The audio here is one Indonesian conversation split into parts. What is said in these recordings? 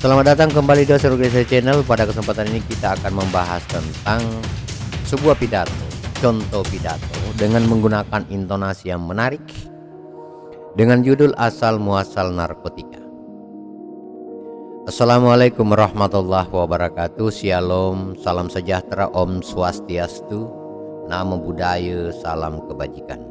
Selamat datang kembali di Surga Channel. Pada kesempatan ini kita akan membahas tentang sebuah pidato, contoh pidato dengan menggunakan intonasi yang menarik dengan judul asal muasal narkotika. Assalamualaikum warahmatullahi wabarakatuh. Shalom, salam sejahtera, Om Swastiastu, Namo Buddhaya, salam kebajikan.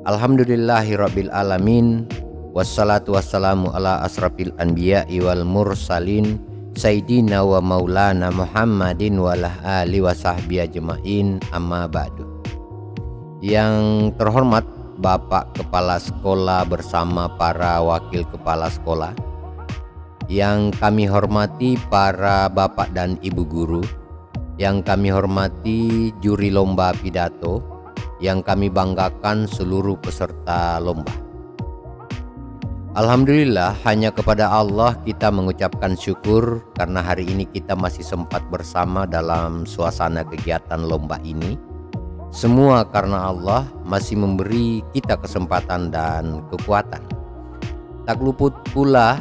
Alhamdulillahirabbil alamin. Wassalatu wassalamu ala asrafil anbiya'i wal mursalin Sayyidina wa maulana Muhammadin wa ala ali wa sahbihi ajma'in, amma ba'du. Yang terhormat Bapak Kepala Sekolah bersama para Wakil Kepala Sekolah, yang kami hormati para Bapak dan Ibu Guru, yang kami hormati juri lomba pidato, yang kami banggakan seluruh peserta lomba. Alhamdulillah, hanya kepada Allah kita mengucapkan syukur karena hari ini kita masih sempat bersama dalam suasana kegiatan lomba ini. Semua karena Allah masih memberi kita kesempatan dan kekuatan. Tak luput pula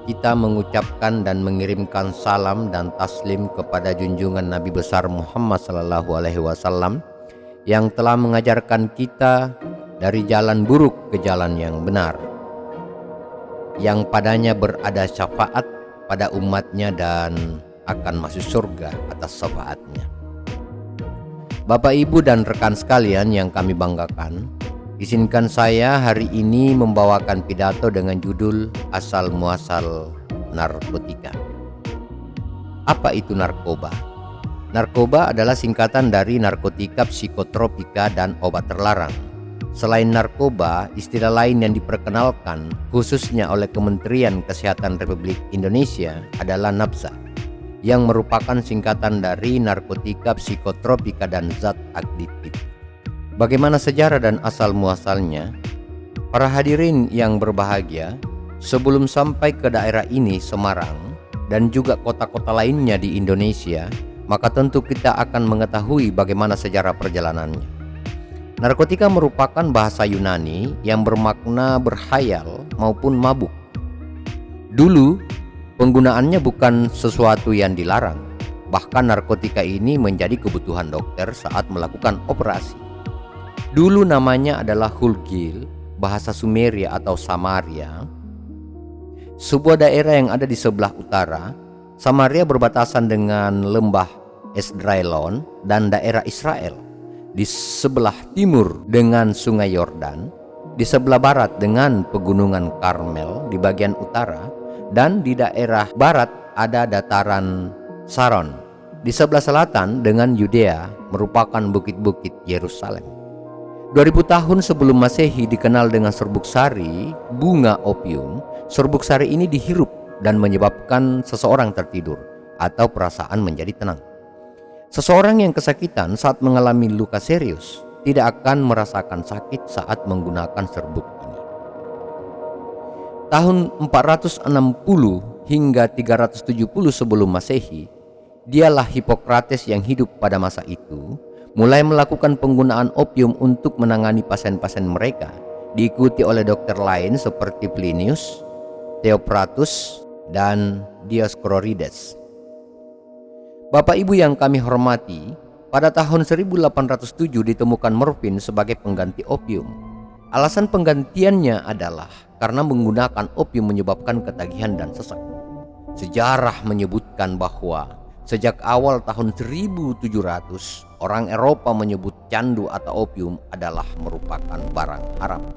kita mengucapkan dan mengirimkan salam dan taslim kepada junjungan Nabi besar Muhammad SAW yang telah mengajarkan kita dari jalan buruk ke jalan yang benar, yang padanya berada syafaat pada umatnya dan akan masuk surga atas syafaatnya. Bapak, Ibu, dan rekan sekalian yang kami banggakan, izinkan saya hari ini membawakan pidato dengan judul asal muasal narkotika. Apa itu narkoba? Narkoba adalah singkatan dari narkotika, psikotropika, dan obat terlarang. Selain narkoba, istilah lain yang diperkenalkan khususnya oleh Kementerian Kesehatan Republik Indonesia adalah NAPSA, yang merupakan singkatan dari narkotika, psikotropika, dan zat adiktif. Bagaimana sejarah dan asal muasalnya? Para hadirin yang berbahagia, sebelum sampai ke daerah ini, Semarang, dan juga kota-kota lainnya di Indonesia, maka tentu kita akan mengetahui bagaimana sejarah perjalanannya. Narkotika merupakan bahasa Yunani yang bermakna berhayal maupun mabuk. Dulu penggunaannya bukan sesuatu yang dilarang. Bahkan narkotika ini menjadi kebutuhan dokter saat melakukan operasi. Dulu namanya adalah Hulgil, bahasa Sumeria atau Samaria, sebuah daerah yang ada di sebelah utara. Samaria berbatasan dengan lembah Esdraelon dan daerah Israel. Di sebelah timur dengan sungai Yordan, di sebelah barat dengan pegunungan Karmel di bagian utara, dan di daerah barat ada dataran Saron. Di sebelah selatan dengan Yudea merupakan bukit-bukit Yerusalem. 2000 tahun sebelum Masehi dikenal dengan serbuk sari, bunga opium. Serbuk sari ini dihirup dan menyebabkan seseorang tertidur atau perasaan menjadi tenang. Seseorang yang kesakitan saat mengalami luka serius tidak akan merasakan sakit saat menggunakan serbuk ini. Tahun 460 hingga 370 sebelum Masehi, dialah Hippocrates yang hidup pada masa itu mulai melakukan penggunaan opium untuk menangani pasien-pasien mereka, diikuti oleh dokter lain seperti Plinius, Theophrastus, dan Dioscorides. Bapak Ibu yang kami hormati, pada tahun 1807 ditemukan morfin sebagai pengganti opium. Alasan penggantiannya adalah karena menggunakan opium menyebabkan ketagihan dan sesak. Sejarah menyebutkan bahwa sejak awal tahun 1700, orang Eropa menyebut candu atau opium adalah merupakan barang haram.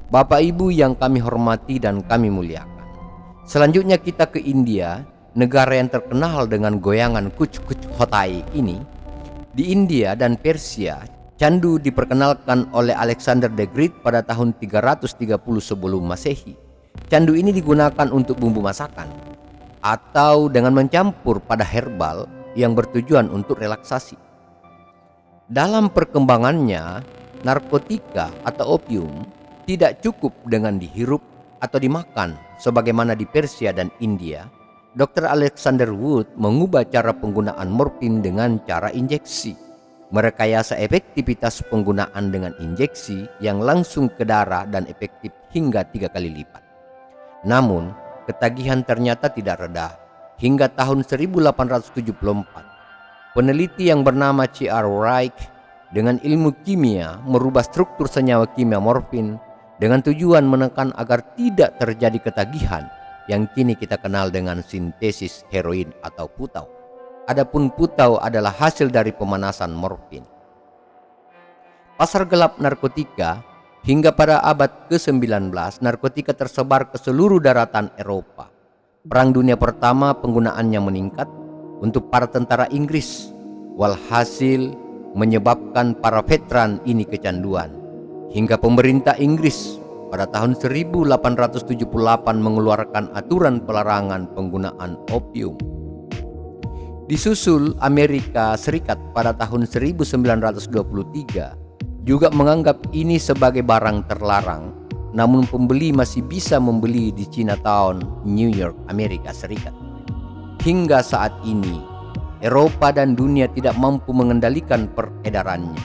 Bapak Ibu yang kami hormati dan kami muliakan, selanjutnya kita ke India, negara yang terkenal dengan goyangan kuch-kuch hotai ini. Di India dan Persia, candu diperkenalkan oleh Alexander the Great pada tahun 330 sebelum Masehi. Candu ini digunakan untuk bumbu masakan atau dengan mencampur pada herbal yang bertujuan untuk relaksasi. Dalam perkembangannya, narkotika atau opium tidak cukup dengan dihirup atau dimakan sebagaimana di Persia dan India. Dr. Alexander Wood mengubah cara penggunaan morfin dengan cara injeksi, merekayasa efektivitas penggunaan dengan injeksi yang langsung ke darah dan efektif hingga 3 kali lipat. Namun, ketagihan ternyata tidak reda. Hingga tahun 1874, peneliti yang bernama C.R. Wright dengan ilmu kimia merubah struktur senyawa kimia morfin dengan tujuan menekan agar tidak terjadi ketagihan yang kini kita kenal dengan sintesis heroin atau putau. Adapun putau adalah hasil dari pemanasan morfin. Pasar gelap narkotika. Hingga pada abad ke-19, narkotika tersebar ke seluruh daratan Eropa. Perang Dunia Pertama penggunaannya meningkat untuk para tentara Inggris, walhasil menyebabkan para veteran ini kecanduan. Hingga pemerintah Inggris pada tahun 1878 mengeluarkan aturan pelarangan penggunaan opium. Disusul Amerika Serikat pada tahun 1923 juga menganggap ini sebagai barang terlarang, namun pembeli masih bisa membeli di Chinatown, New York, Amerika Serikat. Hingga saat ini, Eropa dan dunia tidak mampu mengendalikan peredarannya.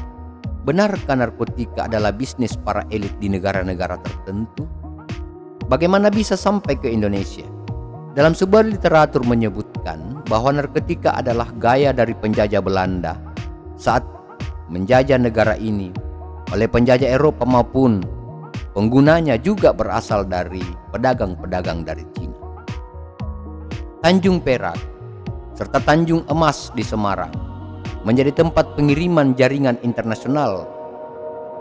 Benarkah narkotika adalah bisnis para elit di negara-negara tertentu? Bagaimana bisa sampai ke Indonesia? Dalam sebuah literatur menyebutkan bahwa narkotika adalah gaya dari penjajah Belanda saat menjajah negara ini oleh penjajah Eropa, maupun penggunanya juga berasal dari pedagang-pedagang dari Cina. Tanjung Perak serta Tanjung Emas di Semarang menjadi tempat pengiriman jaringan internasional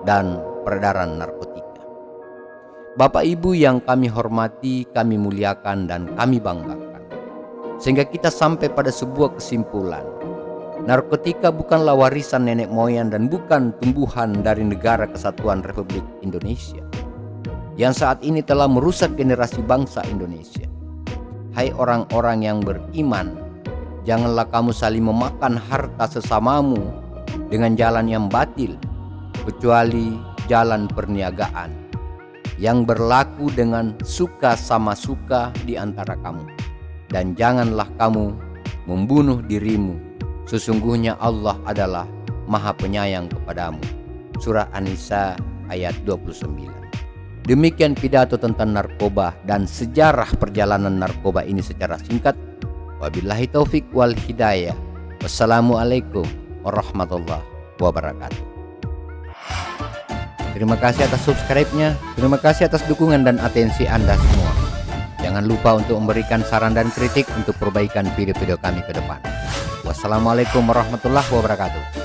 dan peredaran narkotika. Bapak Ibu yang kami hormati, kami muliakan, dan kami banggakan, sehingga kita sampai pada sebuah kesimpulan: narkotika bukanlah warisan nenek moyang dan bukan tumbuhan dari Negara Kesatuan Republik Indonesia yang saat ini telah merusak generasi bangsa Indonesia. Hai orang-orang yang beriman, janganlah kamu saling memakan harta sesamamu dengan jalan yang batil, kecuali jalan perniagaan yang berlaku dengan suka sama suka di antara kamu. Dan janganlah kamu membunuh dirimu, sesungguhnya Allah adalah Maha Penyayang kepadamu. Surah An-Nisa ayat 29. Demikian pidato tentang narkoba dan sejarah perjalanan narkoba ini secara singkat. Wabillahi taufik wal hidayah. Wassalamualaikum warahmatullahi wabarakatuh. Terima kasih atas subscribe-nya. Terima kasih atas dukungan dan atensi Anda semua. Jangan lupa untuk memberikan saran dan kritik untuk perbaikan video-video kami ke depan. Wassalamualaikum warahmatullahi wabarakatuh.